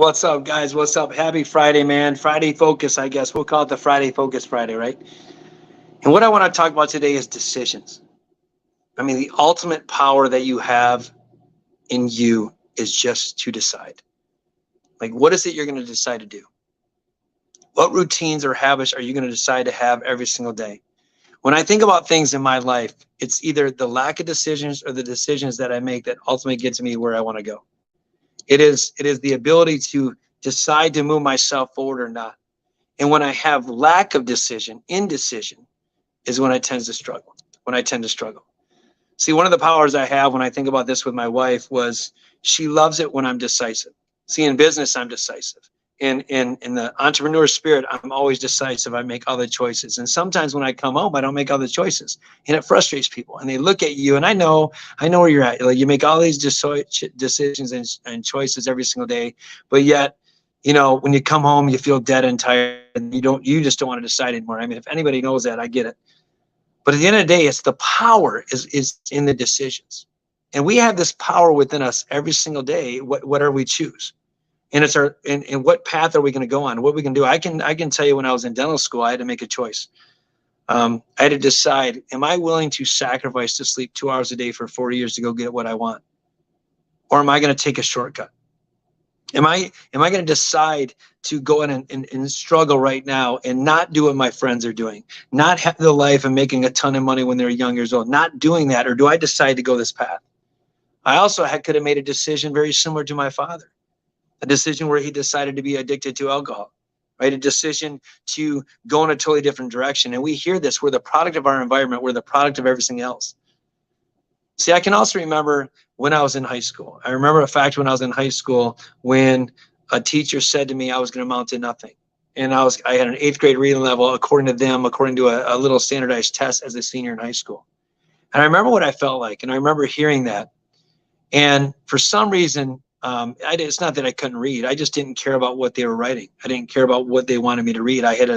What's up, guys? What's up? Happy Friday, man. Friday focus, I guess. We'll call it the Friday Focus Friday, right? And what I want to talk about today is decisions. I mean, the ultimate power that you have in you is just to decide. Like, what is it you're going to decide to do? What routines or habits are you going to decide to have every single day? When I think about things in my life, it's either the lack of decisions or the decisions that I make that ultimately get to me where I want to go. It is the ability to decide to move myself forward or not. And when I have lack of decision, indecision is when I tend to struggle. When I tend to struggle. See, one of the powers I have when I think about this with my wife was she loves it when I'm decisive. See, in business, I'm decisive. In the entrepreneur spirit, I'm always decisive. I make other choices. And sometimes when I come home, I don't make other choices. And it frustrates people. And they look at you, and I know where you're at. Like, you make all these decisions and choices every single day, but yet, when you come home, you feel dead and tired, and you just don't want to decide anymore. I mean, if anybody knows that, I get it. But at the end of the day, it's the power is in the decisions. And we have this power within us every single day, whatever we choose. And it's and what path are we going to go on? What we can do? I can tell you, when I was in dental school, I had to make a choice. I had to decide, am I willing to sacrifice to sleep 2 hours a day for 40 years to go get what I want? Or am I going to take a shortcut? Am I going to decide to go in and struggle right now and not do what my friends are doing, not have the life of making a ton of money when they're young years old, not doing that? Or do I decide to go this path? I also could have made a decision very similar to my father, a decision where he decided to be addicted to alcohol, right? A decision to go in a totally different direction. And we hear this, we're the product of our environment, we're the product of everything else. See, I can also remember when I was in high school. I remember a fact when I was in high school when a teacher said to me I was going to amount to nothing. And I had an 8th grade reading level, according to a little standardized test as a senior in high school. And I remember what I felt like, and I remember hearing that. And for some reason, it's not that I couldn't read. I just didn't care about what they were writing. I didn't care about what they wanted me to read. I had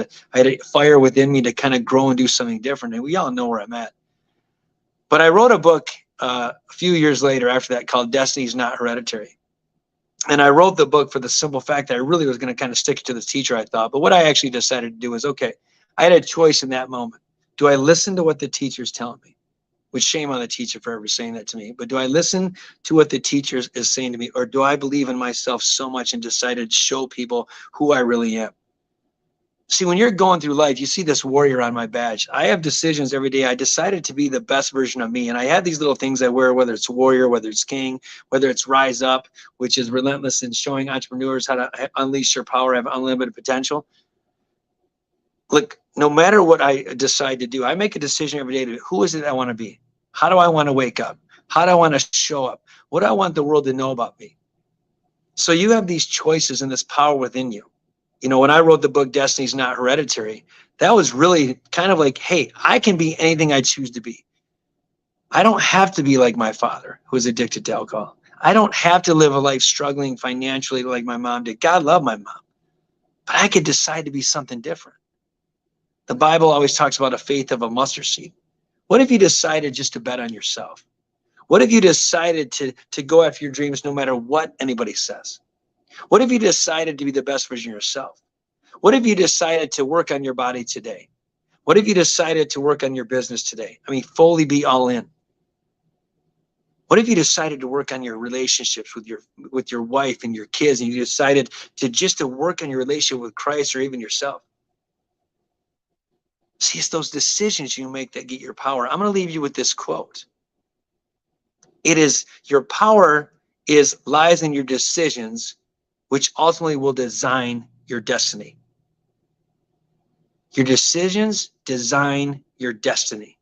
a fire within me to kind of grow and do something different. And we all know where I'm at. But I wrote a book a few years later after that called Destiny's Not Hereditary. And I wrote the book for the simple fact that I really was going to kind of stick it to this teacher, I thought. But what I actually decided to do was, okay, I had a choice in that moment. Do I listen to what the teacher's telling me? Which, shame on the teacher for ever saying that to me. But do I listen to what the teacher is saying to me? Or do I believe in myself so much and decide to show people who I really am? See, when you're going through life, you see this warrior on my badge. I have decisions every day. I decided to be the best version of me. And I have these little things I wear, whether it's warrior, whether it's king, whether it's rise up, which is relentless in showing entrepreneurs how to unleash their power, have unlimited potential. Look, no matter what I decide to do, I make a decision every day to who is it I want to be? How do I want to wake up? How do I want to show up? What do I want the world to know about me? So you have these choices and this power within you. When I wrote the book, Destiny's Not Hereditary, that was really kind of like, hey, I can be anything I choose to be. I don't have to be like my father, who was addicted to alcohol. I don't have to live a life struggling financially like my mom did. God loved my mom. But I could decide to be something different. The Bible always talks about a faith of a mustard seed. What if you decided just to bet on yourself? What if you decided to go after your dreams no matter what anybody says? What if you decided to be the best version of yourself? What if you decided to work on your body today? What if you decided to work on your business today? I mean, fully be all in. What if you decided to work on your relationships with your wife and your kids, and you decided to work on your relationship with Christ or even yourself? See, it's those decisions you make that get your power. I'm going to leave you with this quote. It is, your power lies in your decisions, which ultimately will design your destiny. Your decisions design your destiny.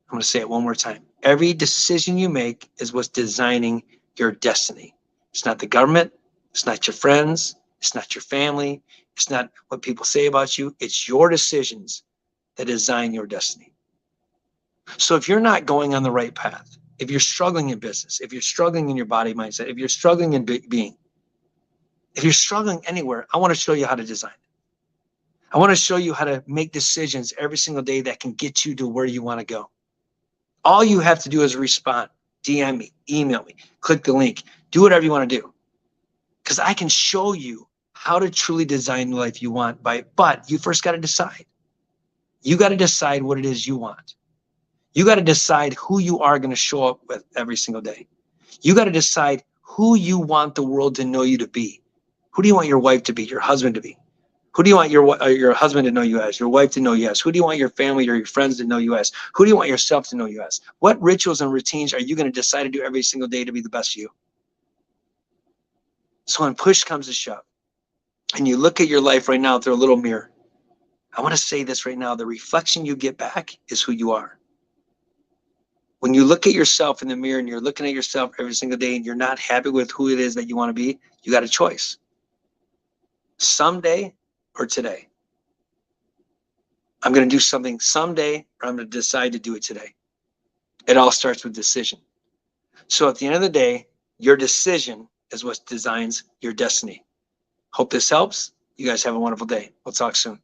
I'm going to say it one more time. Every decision you make is what's designing your destiny. It's not the government. It's not your friends. It's not your family. It's not what people say about you. It's your decisions that design your destiny. So if you're not going on the right path, if you're struggling in business, if you're struggling in your body mindset, if you're struggling in being, if you're struggling anywhere, I want to show you how to design it. I want to show you how to make decisions every single day that can get you to where you want to go. All you have to do is respond, DM me, email me, click the link, do whatever you want to do. because I can show you how to truly design the life you want but you first got to decide. You got to decide what it is you want. You got to decide who you are going to show up with every single day. You got to decide who you want the world to know you to be. Who do you want your wife to be, your husband to be? Who do you want your husband to know you as, your wife to know you as? Who do you want your family or your friends to know you as? Who do you want yourself to know you as? What rituals and routines are you going to decide to do every single day to be the best you? So when push comes to shove, and you look at your life right now through a little mirror, I want to say this right now, the reflection you get back is who you are. When you look at yourself in the mirror and you're looking at yourself every single day and you're not happy with who it is that you want to be, you got a choice. Someday or today. I'm going to do something someday, or I'm going to decide to do it today. It all starts with decision. So at the end of the day, your decision is what designs your destiny. Hope this helps. You guys have a wonderful day. We'll talk soon.